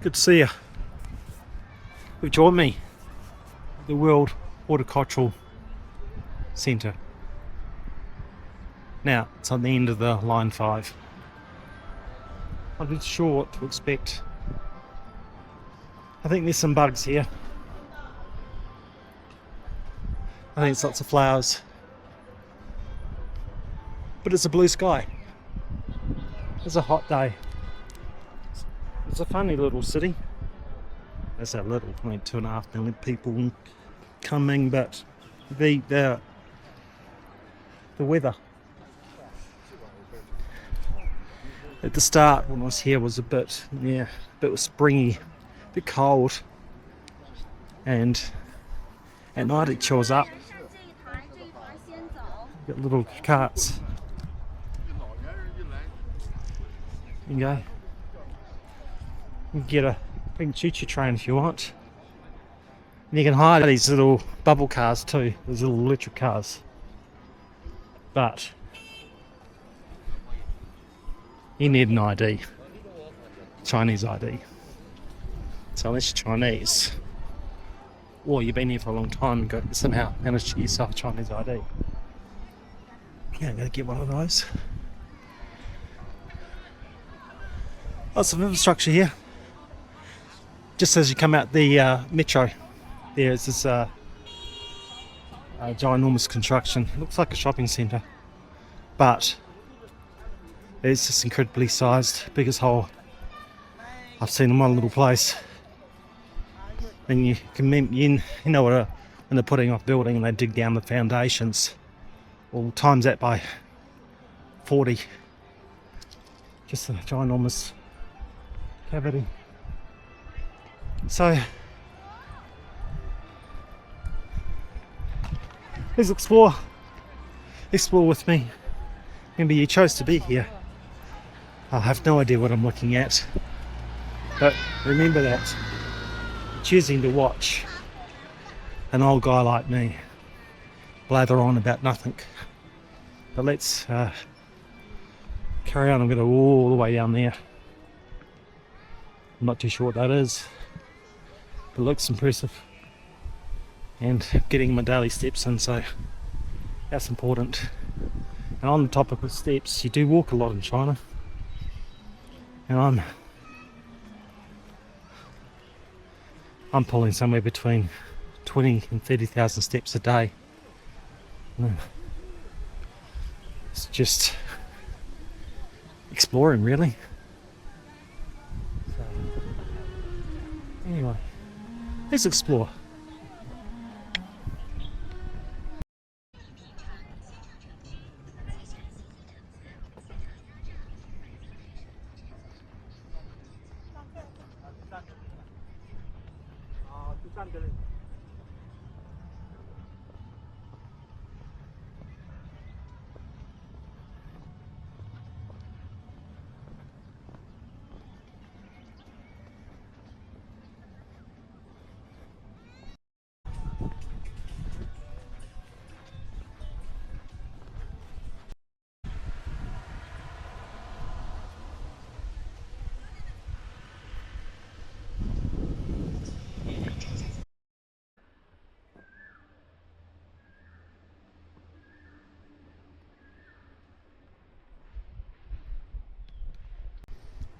Good to see you. You've joined me at the World Horticultural Centre. Now, it's on the end of the line 5. I'm not sure what to expect. I think there's some bugs here. I think it's lots of flowers. But it's a blue sky. It's a hot day. It's a funny little city. That's a little, 2.5 million people in Kunming, but the weather at the start when I was here was a bit springy, a bit cold, and at night it chills up. Got little carts. You can go. You can get a big choo-choo train if you want. And you can hire these little bubble cars too, these little electric cars. But you need an ID, Chinese ID. So unless you're Chinese, or you've been here for a long time and somehow managed to get yourself a Chinese ID, yeah, I'm gonna get one of those. Lots of infrastructure here. Just as you come out the metro, there's this ginormous construction. It looks like a shopping centre, but it's just incredibly sized, biggest hole I've seen in one little place. And you know what when they're putting off building and they dig down the foundations, well, times that by 40. Just a ginormous cavity. So let's explore with me. Remember, you chose to be here. I have no idea what I'm looking at, but remember that you're choosing to watch an old guy like me blather on about nothing. But let's carry on. I'm going to go all the way down there. I'm not too sure what that is. It looks impressive, and getting my daily steps in, so that's important. And on the topic of steps, you do walk a lot in China, and I'm pulling somewhere between 20 and 30,000 steps a day. It's just exploring, really. So, anyway, let's explore.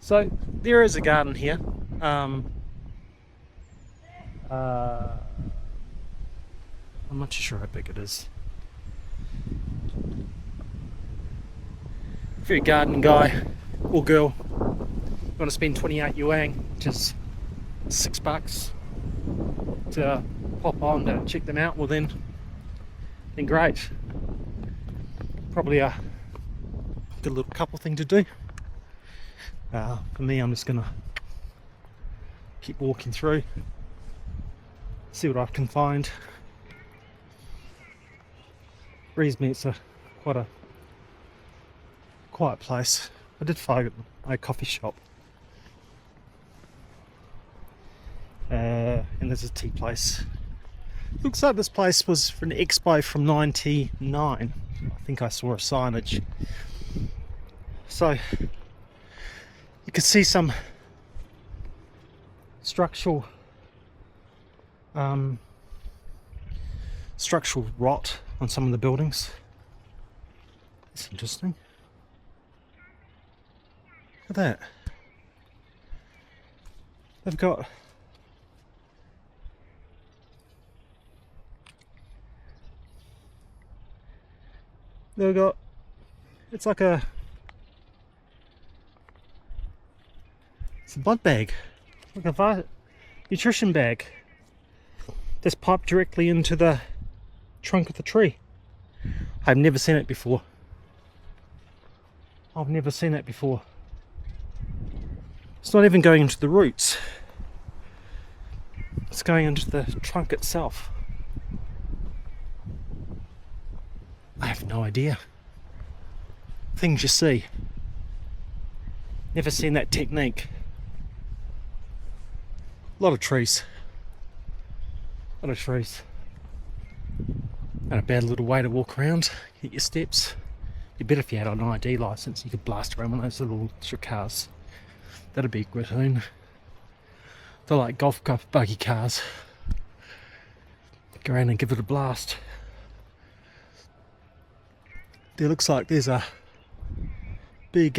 So there is a garden here. I'm not too sure how big it is. If you're a garden guy or girl, you want to spend 28 yuan, which is $6 to pop on to check them out, well then great. Probably a good little couple thing to do. For me, I'm just gonna keep walking through, see what I can find. Reasonably, it's quite a quiet place. I did find a coffee shop, and there's a tea place. Looks like this place was for an expo from '99. I think I saw a signage. So you can see some structural rot on some of the buildings. That's interesting. Look at that. They've got it's like it's a blood bag, like a nutrition bag that's piped directly into the trunk of the tree. I've never seen it before. It's not even going into the roots. It's going into the trunk itself. I have no idea. Things you see. Never seen that technique. A lot of trees. And a bad little way to walk around, get your steps. You bet if you had an ID license, you could blast around one of those little cars. That'd be a good tune. They're like golf buggy cars. Go around and give it a blast. There looks like there's a big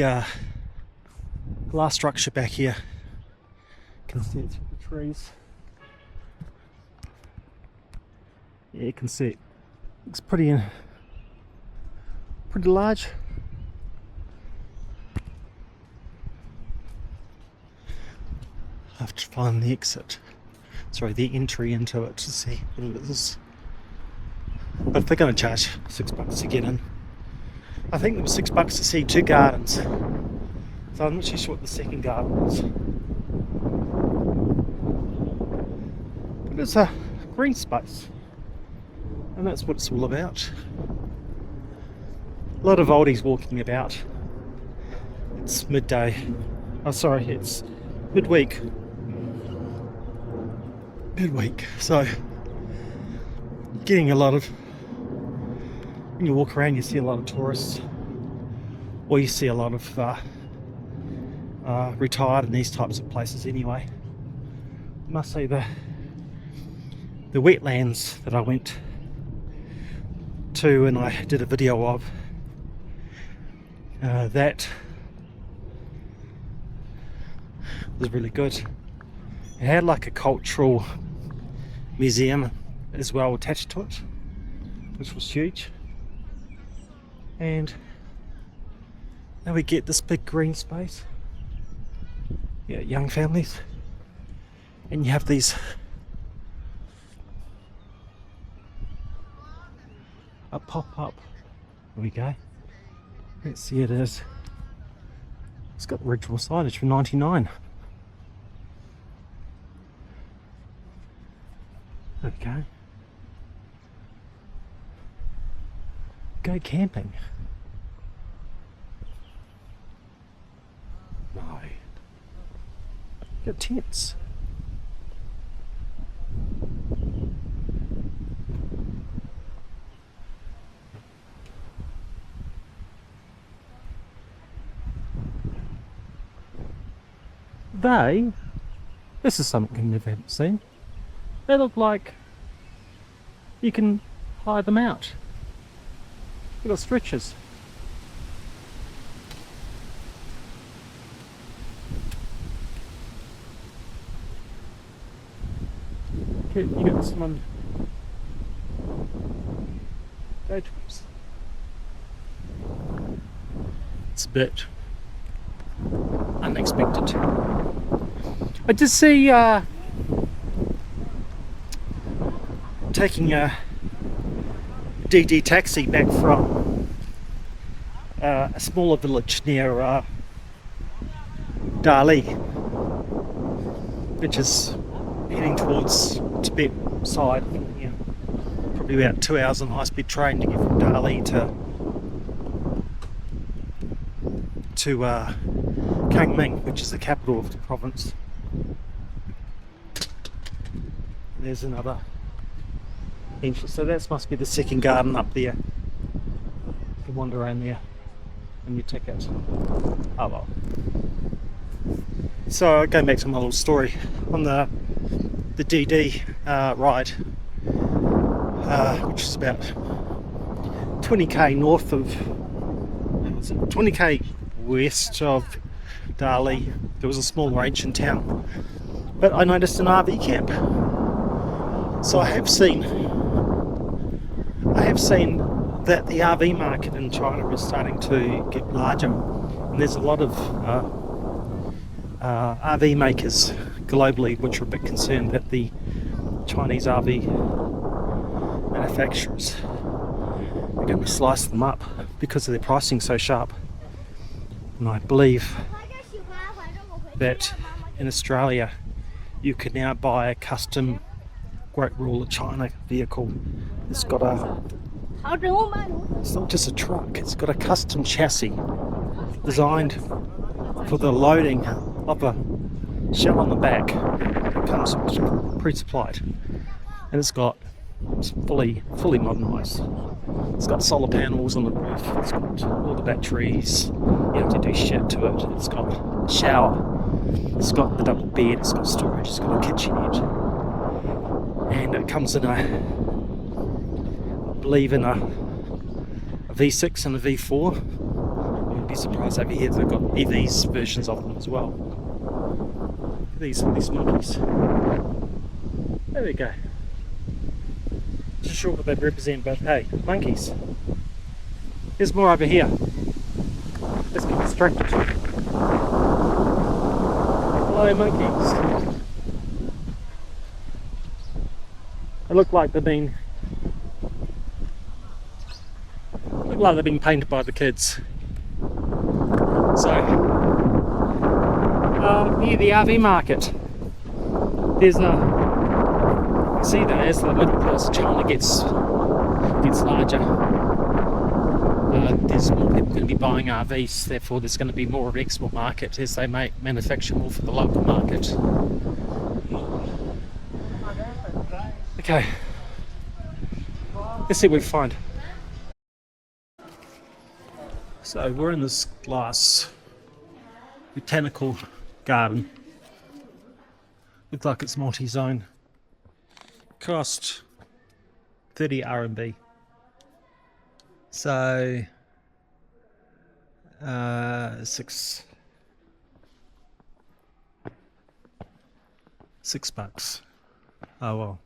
glass structure back here. You can see it through the trees. Yeah, you can see it. It's pretty large. I have to find the the entry into it to see what it is. But they're going to charge $6 to get in. I think it was $6 to see 2 gardens. So I'm not too sure what the second garden is. But it's a green space. And that's what it's all about. A lot of oldies walking about. It's midday. Oh, sorry, it's midweek. So, getting a lot of, when you walk around, you see a lot of tourists, or you see a lot of retired in these types of places anyway. I must say the wetlands that I went to and I did a video of, that was really good. It had like a cultural museum as well attached to it, which was huge. And now we get this big green space. Yeah, young families. And you have these pop-up. There we go. Let's see, it is. It's got original signage for 99. Okay. Go camping. No. Got tents. This is something you've never seen. They look like you can hire them out. They've got stretchers. Okay, you got someone. Day trips. It's a bit unexpected. I did see taking a DD taxi back from a smaller village near Dali, which is heading towards Tibet side. Yeah, probably about 2 hours on high-speed train to get from Dali to Kunming, which is the capital of the province. There's another entrance, so that must be the second garden up there. You can wander around there and you ticket. Oh well. So going back to my little story on the DD ride, which is about 20k north of, 20k west of Dali. There was a smaller ancient town, but I noticed an RV camp. So I have seen that the RV market in China is starting to get larger, and there's a lot of RV makers globally which are a bit concerned that the Chinese RV manufacturers are going to slice them up because of their pricing so sharp. And I believe that in Australia you can now buy a custom Great Wall of China vehicle. It's got it's not just a truck, it's got a custom chassis designed for the loading of a shell on the back. It comes pre-supplied, and it's fully modernised. It's got solar panels on the roof, it's got all the batteries, you have to do shit to it. It's got a shower, it's got the double bed, it's got storage, it's got a kitchenette, and it comes in I believe in a V6 and a V4. You'd be surprised over here they've got EVs versions of them as well. These monkeys. There we go. Not sure what they represent, but hey, monkeys. There's more over here. Let's get distracted. Hello, monkeys. They look like they've been painted by the kids. So, near the RV market, there's see that as the middle class of China gets larger, there's more people going to be buying RVs. Therefore, there's going to be more of an export market as they manufacture more for the local market. Okay, let's see what we find. So we're in this glass botanical garden. Looks like it's multi-zone. Cost 30 RMB. So $6. Oh well,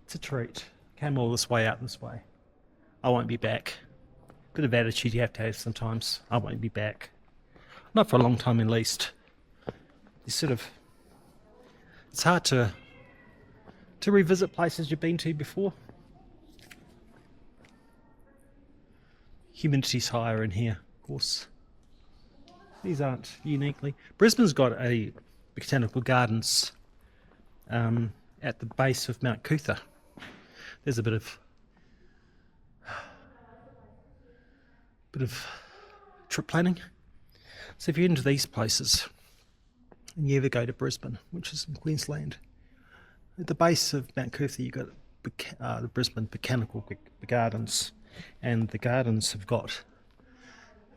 it's a treat. Came all this way out this way. I won't be back. Bit of attitude you have to have sometimes. I won't be back. Not for a long time at least. It's hard to revisit places you've been to before. Humidity's higher in here, of course. These aren't uniquely. Brisbane's got a botanical gardens at the base of Mount Cootha. There's a bit of trip planning. So if you're into these places and you ever go to Brisbane, which is in Queensland, at the base of Mount Cootha you've got the Brisbane Botanical Gardens, and the gardens have got,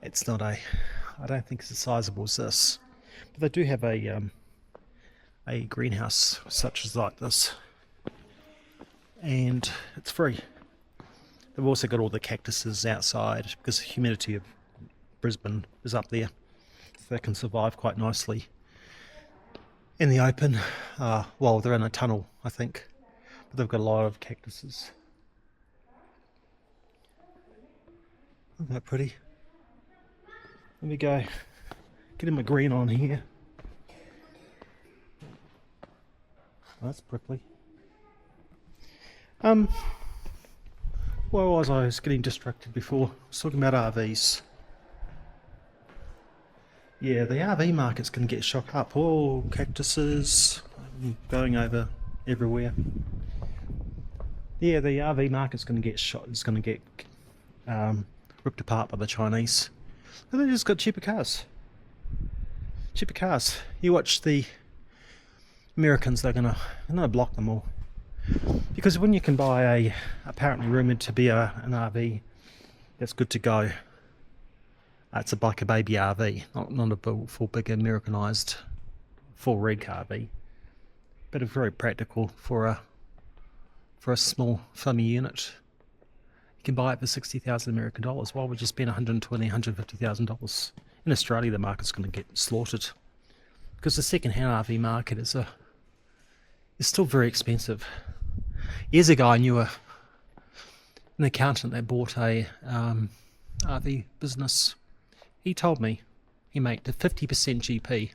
I don't think it's as sizable as this, but they do have a greenhouse such as like this, and it's free. They've also got all the cactuses outside because the humidity of Brisbane is up there, so they can survive quite nicely in the open. Well, they're in a tunnel, I think, but they've got a lot of cactuses. Isn't that pretty? Let me go get my green on here. Oh, that's prickly. Where was I? I was getting distracted before. I was talking about RVs. Yeah, the RV market's going to get shot up. Oh, cactuses going over everywhere. Yeah, the RV market's going to get shot. It's going to get ripped apart by the Chinese. And they just got cheaper cars. Cheaper cars. You watch the Americans, they're going to block them all. Because when you can buy a apparently rumoured to be an RV that's good to go, it's like a baby RV, not a full big Americanised full rig RV, but it's very practical for a small family unit. You can buy it for 60,000 American dollars. Why would you spend $120,000, $150,000? In Australia, the market's going to get slaughtered because the second-hand RV market is still very expensive. Years ago, I knew an accountant that bought a RV business. He told me he made a 50% GP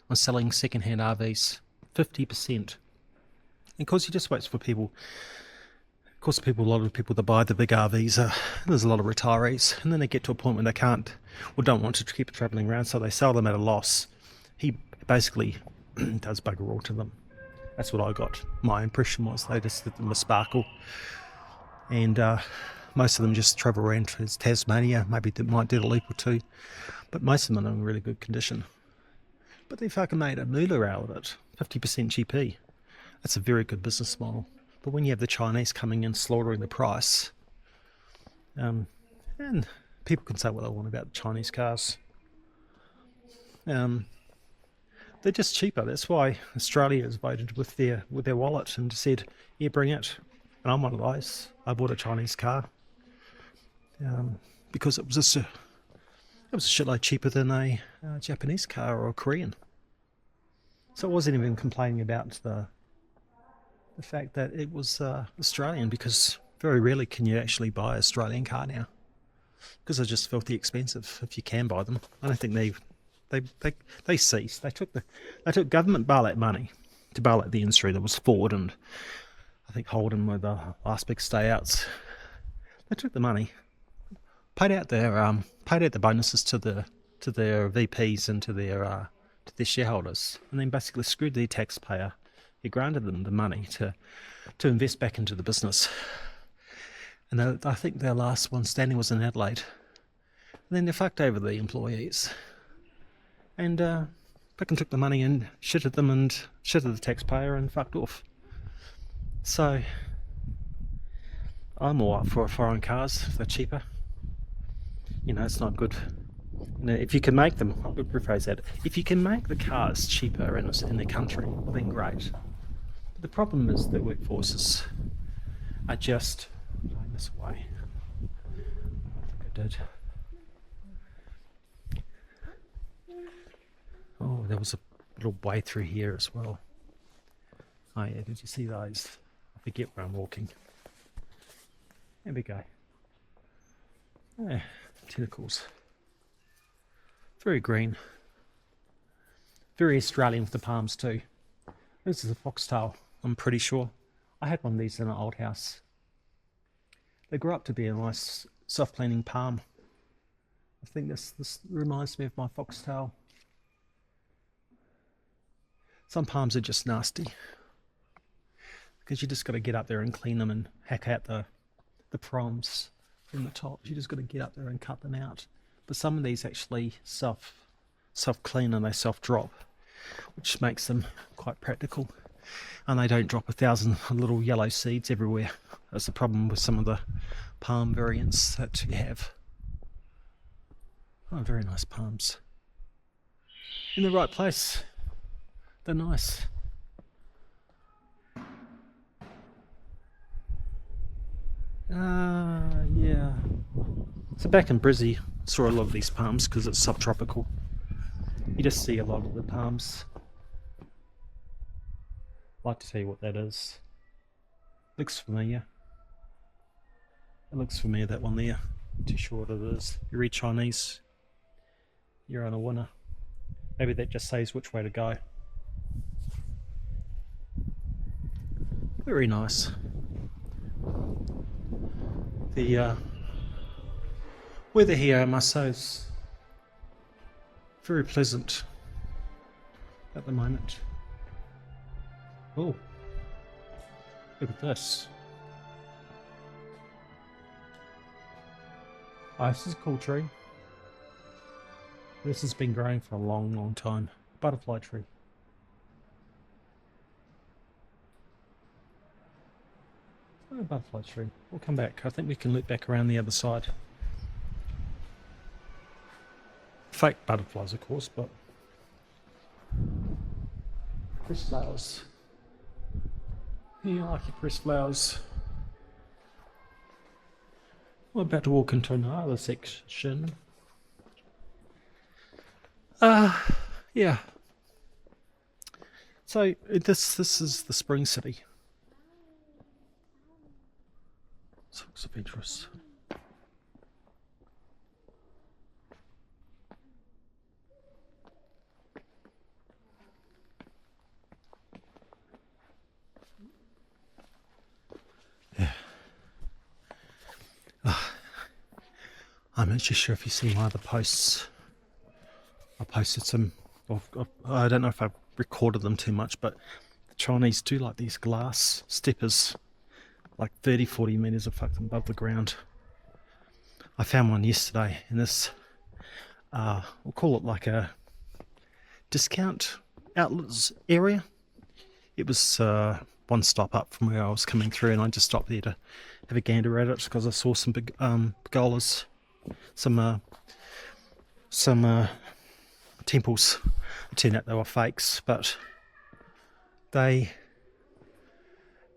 on selling second-hand RVs. 50%. Because he just waits for people. Of course, a lot of people that buy the big RVs, there's a lot of retirees, and then they get to a point when they can't or don't want to keep travelling around, so they sell them at a loss. He basically does bugger all to them. That's what I got. My impression was they just did them with sparkle, and most of them just travel around to Tasmania. Maybe they might do a leap or two, but most of them are in really good condition. But they fucking made a moolah out of it. 50% GP. That's a very good business model. But when you have the Chinese coming in slaughtering the price, and people can say what they want about Chinese cars, they're just cheaper. That's why Australia has voted with their wallet and said, yeah, bring it. And I'm one of those. I bought a Chinese car because it was a shitload cheaper than a Japanese car or a Korean. So I wasn't even complaining about the fact that it was Australian, because very rarely can you actually buy an Australian car now, because they're just filthy expensive if you can buy them. I don't think they ceased. They took government bailout money to bail out the industry. That was Ford and I think Holden were the last big stay-outs. They took the money, paid out the bonuses to their VPs and to their shareholders, and then basically screwed the taxpayer. He granted them the money to invest back into the business. And I think their last one standing was in Adelaide. And then they fucked over the employees. And fucking took the money and shitted them and shitted the taxpayer and fucked off. So I'm all up for foreign cars if they're cheaper. You know, it's not good. You know, if you can make them, I'll rephrase that. If you can make the cars cheaper in the country, then great. The problem is that workforces are just going this way. I think I did. Oh, there was a little way through here as well. Oh yeah, did you see those? I forget where I'm walking. There we go. Yeah, tentacles. Very green. Very Australian with the palms too. This is a foxtail, I'm pretty sure. I had one of these in an old house. They grew up to be a nice soft leaning palm. I think this reminds me of my foxtail. Some palms are just nasty, because you just got to get up there and clean them and hack out the fronds from the top. You just got to get up there and cut them out. But some of these actually self-clean and they self-drop, which makes them quite practical. And they don't drop 1,000 little yellow seeds everywhere. That's the problem with some of the palm variants that you have. Oh, very nice palms. In the right place. They're nice. Yeah. So back in Brizzy, saw a lot of these palms because it's subtropical. You just see a lot of the palms. I'd like to tell you what that is. Looks familiar. It looks familiar, that one there. Not too sure what it is. If you read Chinese, you're on a winner. Maybe that just says which way to go. Very nice. The weather here, I must say, is very pleasant at the moment. Oh, look at this. Oh, this is a cool tree. This has been growing for a long, long time. Butterfly tree. Oh, a butterfly tree. We'll come back. I think we can loop back around the other side. Fake butterflies, of course, but pressed flowers. Yeah, I like your pressed flowers. We're about to walk into another section. Yeah. So this is the Spring City. This looks adventurous. Yeah. I'm not sure if you see my other posts. I posted some. I don't know if I've recorded them too much, but the Chinese do like these glass steppers, like 30-40 meters above the ground. I found one yesterday in this, we'll call it like a discount outlets area. It was one stop up from where I was coming through, and I just stopped there to have a gander at it because I saw some big pergolas, some temples. It turned out they were fakes, but they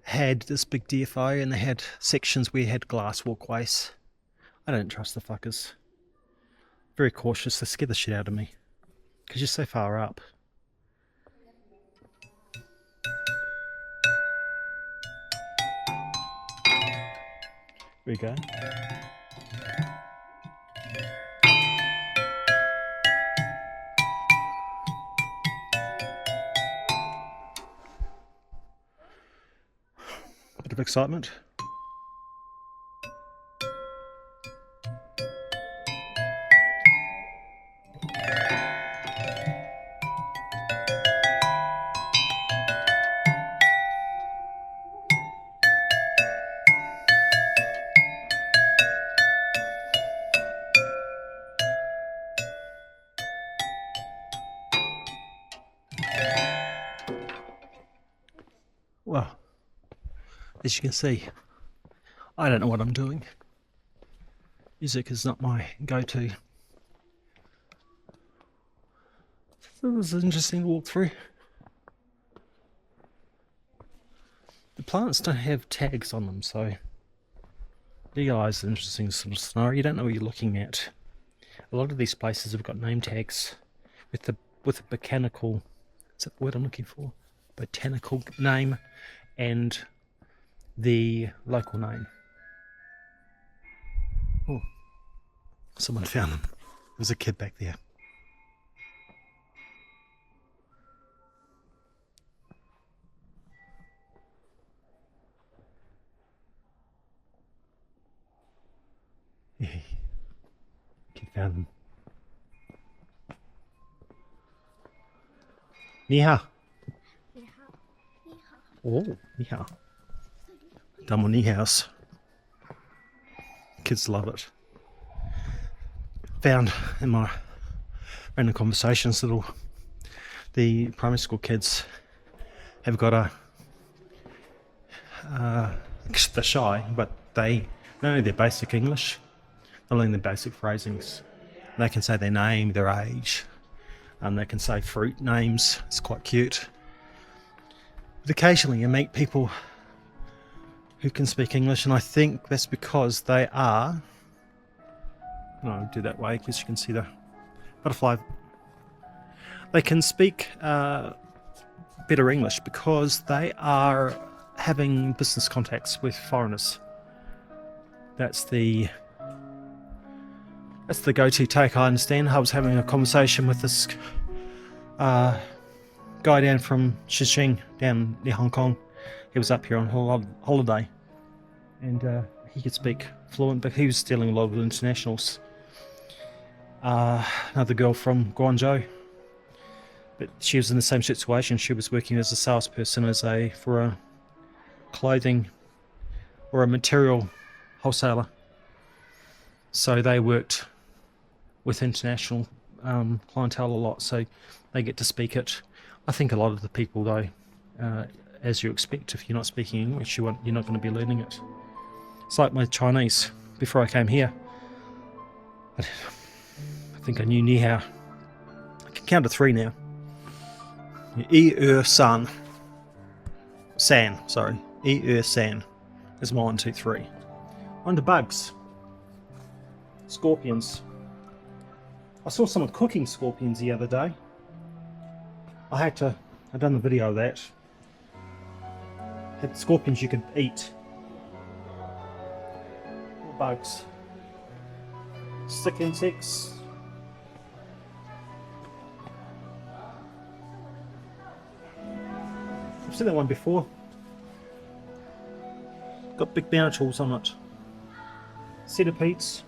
had this big DFO and they had sections where you had glass walkways. I don't trust the fuckers. Very cautious. They scare the shit out of me because you're so far up. Here we go. Bit of excitement. Well, as you can see, I don't know what I'm doing. Music is not my go-to. So this is interesting to walk through. The plants don't have tags on them, so legalize an interesting sort of scenario. You don't know what you're looking at. A lot of these places have got name tags with the botanical. Is that the word I'm looking for? Botanical name and the local name. Oh, someone found them. There's a kid back there. Yeah, kid found them. Ni hao. Oh, ni hao. Double knee house. Kids love it. Found in my random conversations the primary school kids have got they're shy, but they know their basic English. They learn their basic phrasings. They can say their name, their age, and they can say fruit names. It's quite cute. But occasionally you meet people who can speak English, and I think that's because they are. No, do that way because you can see the butterfly. They can speak better English because they are having business contacts with foreigners. That's the go-to take, I understand. I was having a conversation with this guy down from Shishing, down near Hong Kong. He was up here on holiday, and he could speak fluent, but he was dealing a lot with internationals. Another girl from Guangzhou, but she was in the same situation. She was working as a salesperson for a clothing or a material wholesaler. So they worked with international clientele a lot, so they get to speak it. I think a lot of the people, though, as you expect, if you're not speaking English, you're not going to be learning it. It's like my Chinese. Before I came here, I think I knew ni hao. I can count to 3 now. San. Sorry. San is my 1, 2, 3. On to bugs. Scorpions. I saw someone cooking scorpions the other day. I've done the video of that. Had scorpions you could eat. Bugs. Stick insects. I've seen that one before. Got big barnacles on it. Centipedes.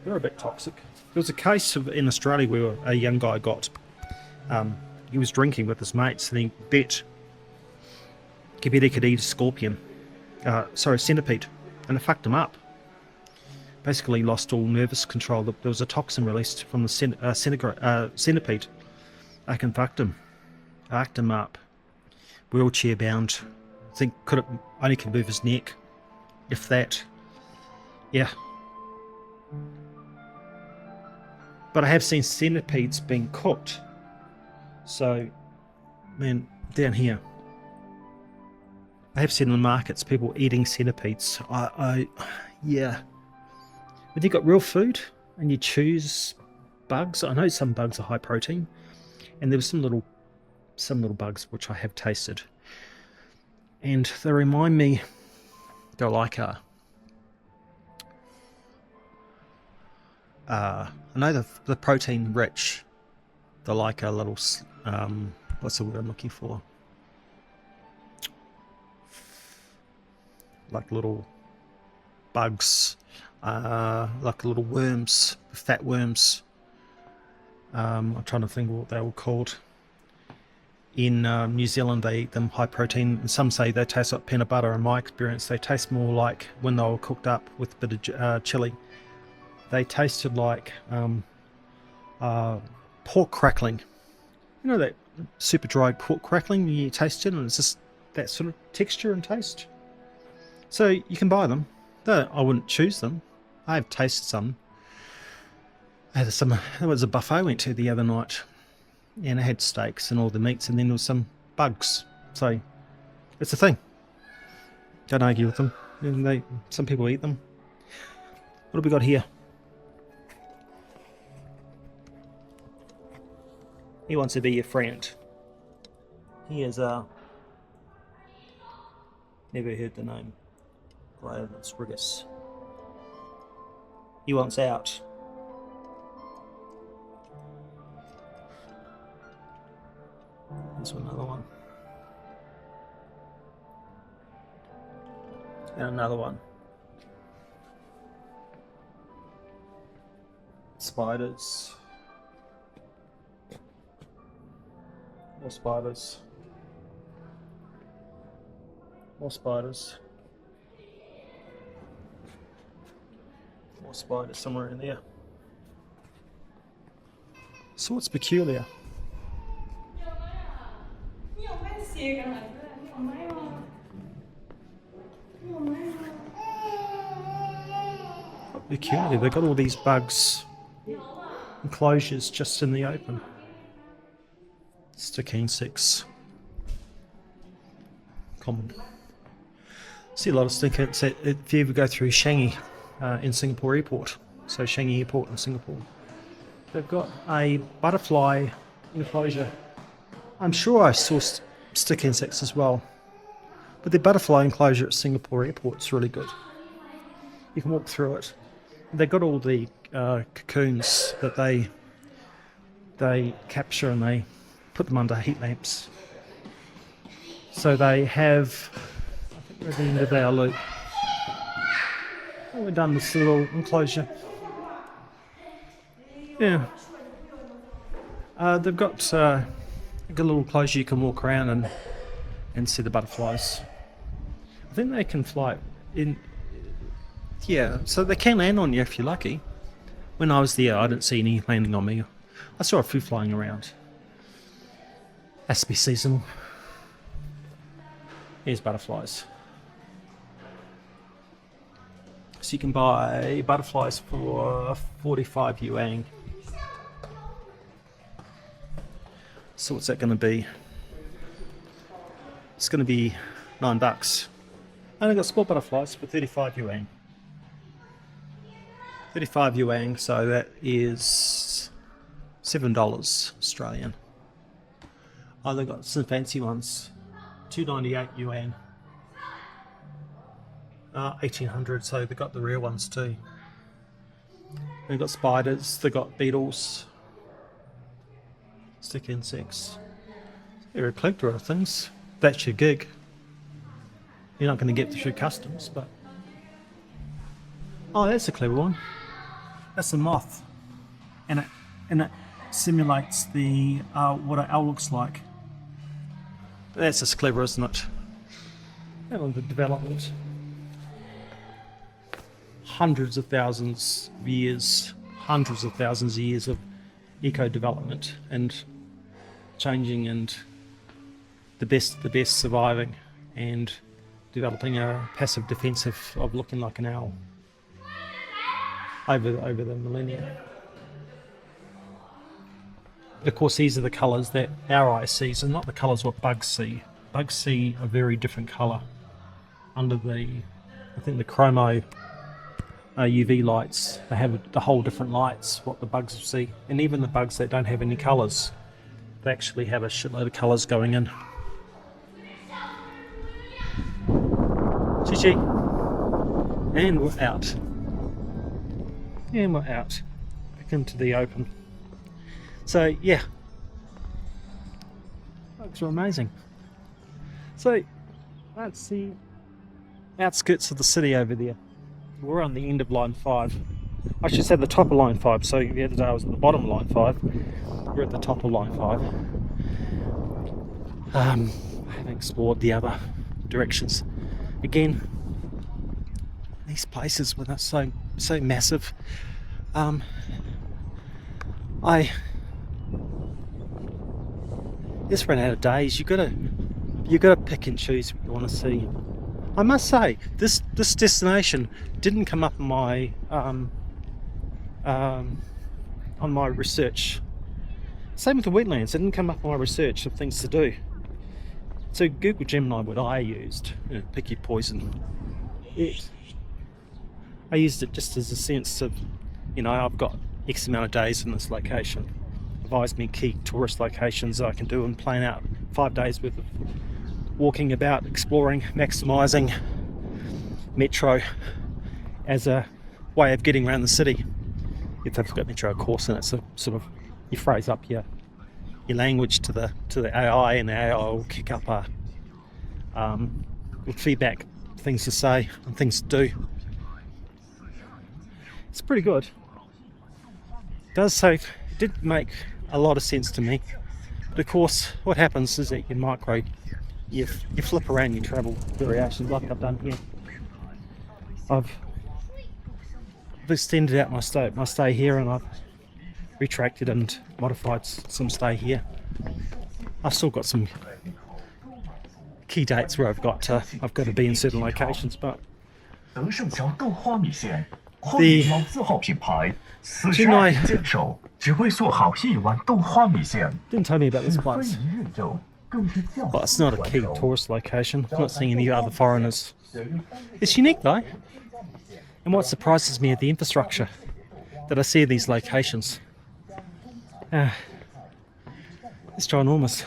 They're a bit toxic. There was a case in Australia where a young guy got, he was drinking with his mates and he bet he could eat a scorpion, centipede, and it fucked him up. Basically lost all nervous control. There was a toxin released from the centipede. I can fucked him up. Wheelchair bound. I think only could move his neck, if that. Yeah. But I have seen centipedes being cooked. So, man, down here, I have seen in the markets people eating centipedes. Yeah. When you've got real food and you choose bugs, I know some bugs are high protein, and there were some little bugs which I have tasted, and they remind me, they're like I know the protein rich. They're like a little what's the word I'm looking for? Like little bugs, like little worms, fat worms. I'm trying to think what they were called. In New Zealand, they eat them high protein. Some say they taste like peanut butter. In my experience, they taste more like, when they were cooked up with a bit of chili, they tasted like pork crackling. You know that super dry pork crackling when you taste it, and it's just that sort of texture and taste. So you can buy them. Though I wouldn't choose them. I have tasted some. There was a buffet I went to the other night, and it had steaks and all the meats, and then there was some bugs. So it's a thing. Don't argue with them. And some people eat them. What have we got here? He wants to be your friend. He is never heard the name. Gliomus rigus. He wants out. There's another one. And another one. Spiders. More spiders. More spiders. More spiders somewhere in there. So what's peculiar? Peculiar, they've got all these bugs enclosures just in the open. Stick insects. Common. See a lot of stick insects if you ever go through Changi in Singapore Airport. So Changi Airport in Singapore. They've got a butterfly enclosure. I'm sure I saw stick insects as well. But the butterfly enclosure at Singapore Airport is really good. You can walk through it. They've got all the cocoons that they capture, and they put them under heat lamps. So they have, I think we're at the end of our loop. We've done this little enclosure. Yeah. They've got a little enclosure you can walk around and see the butterflies. I think they can fly in. Yeah, so they can land on you if you're lucky. When I was there, I didn't see any landing on me. I saw a few flying around. Has to be seasonal. Here's butterflies. So you can buy butterflies for 45 yuan. So what's that going to be? It's going to be $9. And I got sport butterflies for 35 yuan. 35 yuan, so that is $7 Australian. Oh, they got some fancy ones. 298 yuan. 1800, so they got the rare ones too. They got spiders, they got beetles, stick insects. You're a collector of things. That's your gig. You're not going to get through customs, but oh, that's a clever one. That's a moth, and it simulates the what an owl looks like. That's just clever, isn't it? And on the development, hundreds of thousands of years of eco-development and changing, and the best surviving and developing a passive defense of looking like an owl over the millennia. Of course, these are the colours that our eye sees, and not the colours what bugs see. Bugs see a very different colour under the chromo UV lights. They have the whole different lights what the bugs see, and even the bugs that don't have any colours, they actually have a shitload of colours going in. Chi-chi. And we're out. And we're out. Back into the open. So yeah, bugs are amazing. So that's the outskirts of the city over there. We're on the end of line 5. I should say the top of line 5. So the other day I was at the bottom of line 5. We're at the top of line 5. I haven't explored the other directions. Again, these places were so massive. I just ran out of days. You gotta pick and choose what you want to see. I must say, this destination didn't come up on my research. Same with the wetlands, it didn't come up on my research of things to do. So Google Gemini, what I used, pick your poison. I used it just as a sense of, I've got X amount of days in this location. Advise me key tourist locations that I can do and plan out 5 days worth of walking about, exploring, maximising metro as a way of getting around the city. If they've got metro, of course, and it's a sort of, you phrase up your language to the AI, and the AI will kick up with feedback, things to say and things to do. It's pretty good. It does say, it did make a lot of sense to me. But of course, what happens is that you flip around your travel variations like I've done here. I've extended out my stay here, and I've retracted and modified some stay here. I've still got some key dates where I've got to be in certain locations, but the Gemini didn't tell me about this place. But it's not a key tourist location. I'm not seeing any other foreigners. It's unique though. And what surprises me is the infrastructure that I see in these locations. It's ginormous.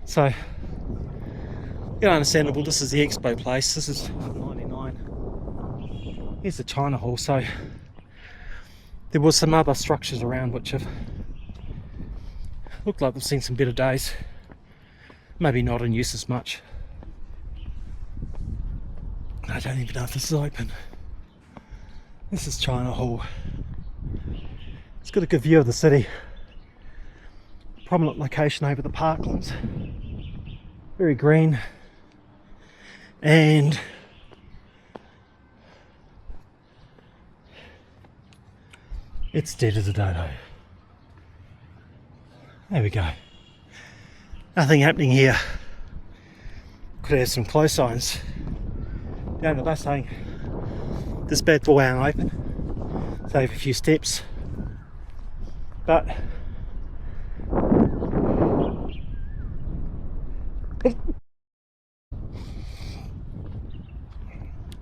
So, understandable, this is the expo place. This is 99. Here's the China Hall. So, there was some other structures around which have looked like they've seen some better days. Maybe not in use as much. I don't even know if this is open. This is China Hall. It's got a good view of the city. Prominent location over the parklands. Very green. And it's dead as a dodo. There we go. Nothing happening here. Could have some close signs down the bus saying this bad boy ain't open. Save a few steps. But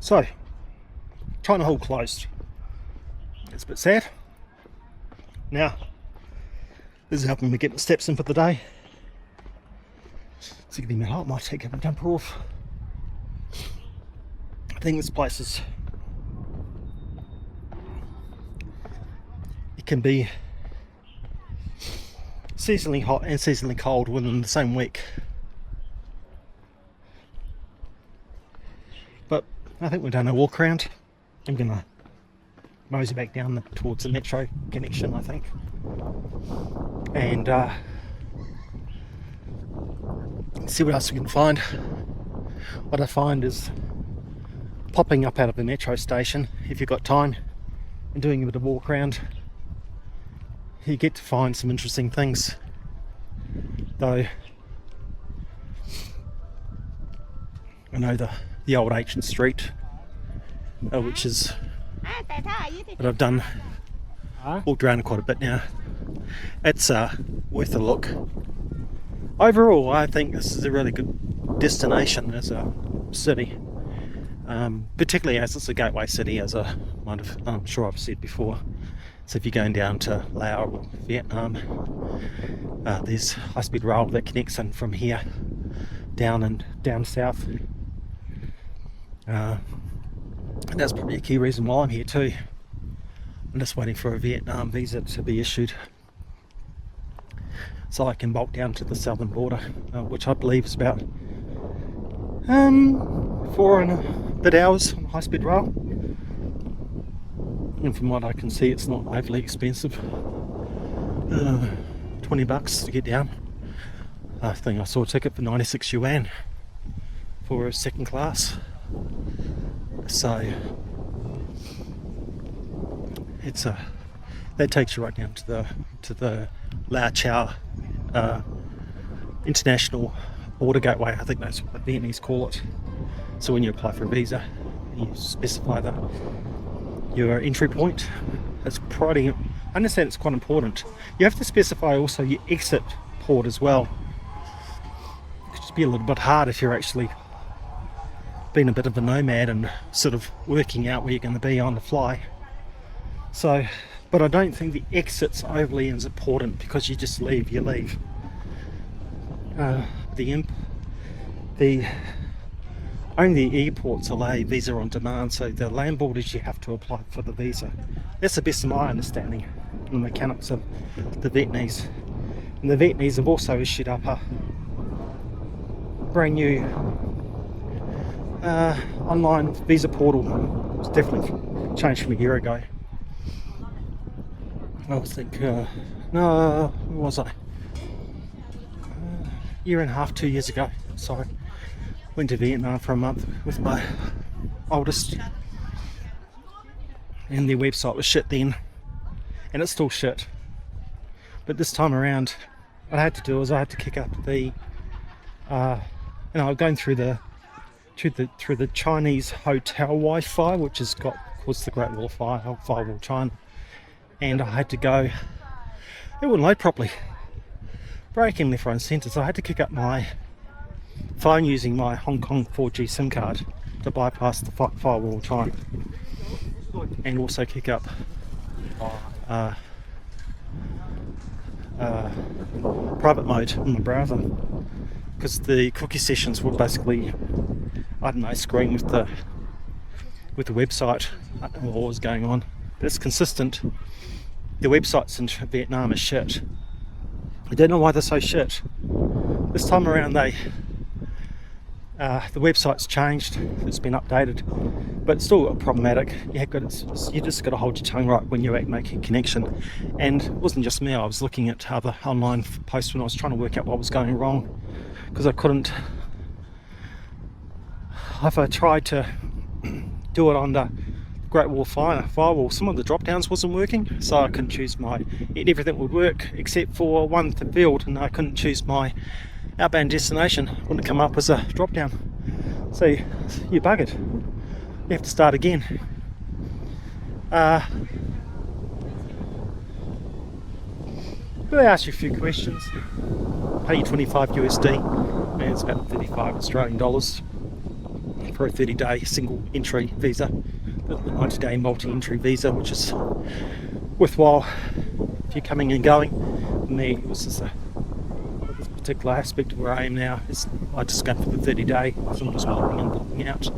So, China Hall closed. It's a bit sad. Now, this is helping me get the steps in for the day. It's getting a bit hot, might take a jumper off. I think this place is, it can be seasonally hot and seasonally cold within the same week. But I think we've done a walk around. I'm gonna mosey back down towards the metro connection, I think. And see what else we can find. What I find is popping up out of the metro station, if you've got time, and doing a bit of walk around, you get to find some interesting things. Though I know the old ancient street, which is what I've done, walked around quite a bit now. It's worth a look. Overall, I think this is a really good destination as a city, particularly as it's a gateway city, as I'm sure I've said before. So if you're going down to Laos or Vietnam, there's high-speed rail that connects in from here down south. And that's probably a key reason why I'm here too. I'm just waiting for a Vietnam visa to be issued, so I can bulk down to the southern border, which I believe is about 4 and a bit hours on high-speed rail. And from what I can see, it's not overly expensive. $20 to get down. I think I saw a ticket for 96 yuan for a second class. So it's that takes you right down to the Lao Chao International Border Gateway. I think that's what the Vietnamese call it. So when you apply for a visa, you specify your entry point. It's pretty, I understand it's quite important. You have to specify also your exit port as well. It could just be a little bit hard if you're actually being a bit of a nomad and sort of working out where you're going to be on the fly. So, but I don't think the exit's overly as important, because you just leave, you leave. Only the airports allow visa on demand, so the land borders you have to apply for the visa. That's the best of my understanding and the mechanics of the Vietnamese. And the Vietnamese have also issued up a brand new online visa portal. It's definitely changed from a year ago. I was thinking, no, where was I? Year and a half, 2 years ago. Sorry. Went to Vietnam for a month with my oldest, and their website was shit then, and it's still shit. But this time around, what I had to do was I had to kick up the, going through the Chinese hotel Wi-Fi, which has got, of course, the Great Wall of Firewall China, and I had to go. It wouldn't load properly, breaking left, right, and centre. So I had to kick up my phone using my Hong Kong 4G SIM card to bypass the firewall China, and also kick up private mode in my browser, because the cookie sessions were basically, I don't know, screen with the website. I don't know what was going on, but it's consistent. The websites in Vietnam are shit. I don't know why they're so shit. This time around the website's changed, it's been updated, but it's still problematic. You just got to hold your tongue right when you're making a connection. And it wasn't just me, I was looking at other online posts when I was trying to work out what was going wrong, because I couldn't, if I tried to do it on the Great Wall Firewall, some of the drop downs wasn't working, so I couldn't choose everything would work except for one field, and I couldn't choose my outbound destination. It wouldn't come up as a drop down, so you're buggered. You have to start again. They ask you a few questions, pay you 25 USD, and it's about 35 Australian dollars for a 30-day single entry visa, the 90-day multi-entry visa, which is worthwhile if you're coming and going. For me, it was just this particular aspect of where I am now. I just go for the 30-day, so I'm just popping in, popping out.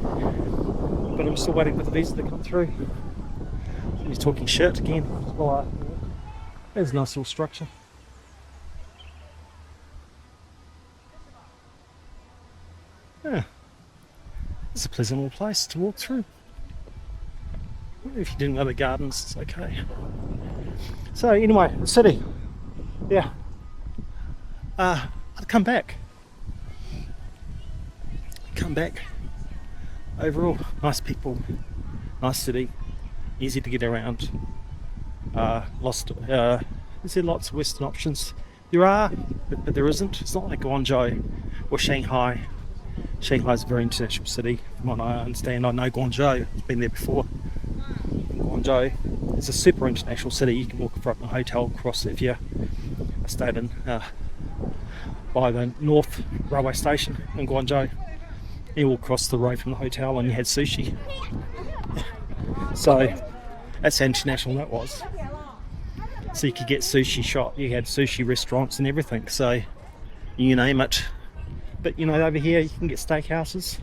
But I'm still waiting for the visa to come through. He's talking shit again. There's a nice little structure. Yeah, it's a pleasant little place to walk through. If you didn't know the gardens, it's okay. So anyway, the city. Yeah. I'd come back. Overall, nice people, nice city, easy to get around. Is there lots of Western options? There are, but there isn't. It's not like Guangzhou or Shanghai. Shanghai's a very international city, from what I understand. I know Guangzhou, I've been there before. Guangzhou is a super international city. You can walk from a hotel across if you stayed in by the North Railway Station in Guangzhou. You walk across the road from the hotel and you had sushi. So that's how international that was. So you could get sushi shop, you had sushi restaurants and everything, so you name it. But you know, over here you can get steakhouses.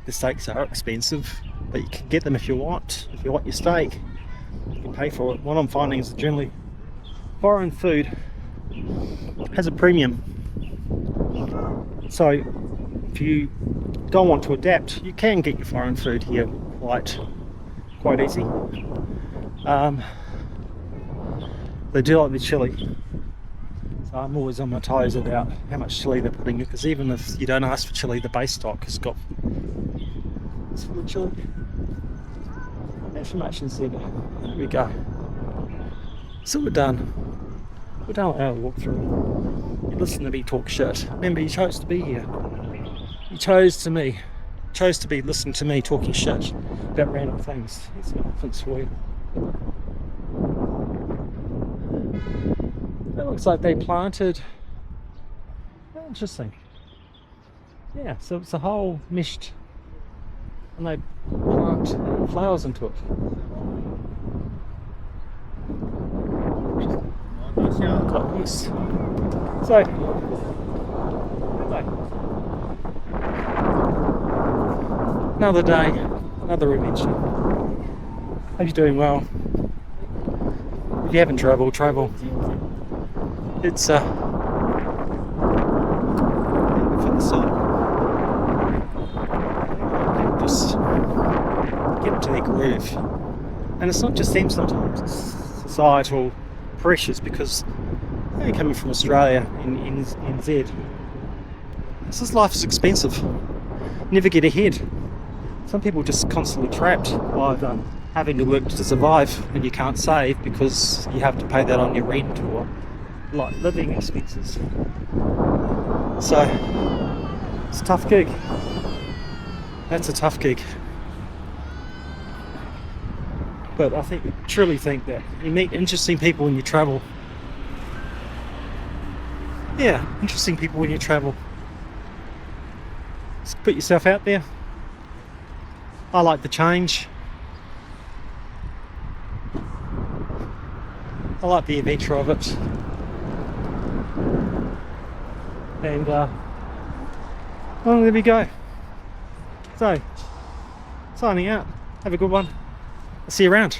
The steaks are expensive, but you can get them if you want. If you want your steak, you can pay for it. What I'm finding is that generally foreign food has a premium. So if you don't want to adapt, you can get your foreign food here quite easy. They do like the chili, so I'm always on my toes about how much chili they're putting in, because even if you don't ask for chili, the base stock has got some of the chili. Information's there. There we go. So we're done. We're done with our walkthrough. You listen to me talk shit. Remember, you chose to be here. You chose to be listening to me talking shit about random things. It's an elephant's for you. It looks like they planted. Interesting. Yeah, so it's a whole meshed, and they plant flowers into it. Quite nice. So, another day, another adventure. Hope you're doing well. If you haven't travelled, travel. It's for the sun. Just get into their groove. And it's not just them sometimes, it's societal pressures, because they're coming from Australia in NZ. This life is expensive. Never get ahead. Some people just constantly trapped by having to work to survive, and you can't save because you have to pay that on your rent or like living expenses. So it's a tough gig. That's a tough gig. But I truly think that you meet interesting people when you travel. Yeah, interesting people when you travel. Just put yourself out there. I like the change. I like the adventure of it. And well, there we go. So, signing out. Have a good one. I'll see you around.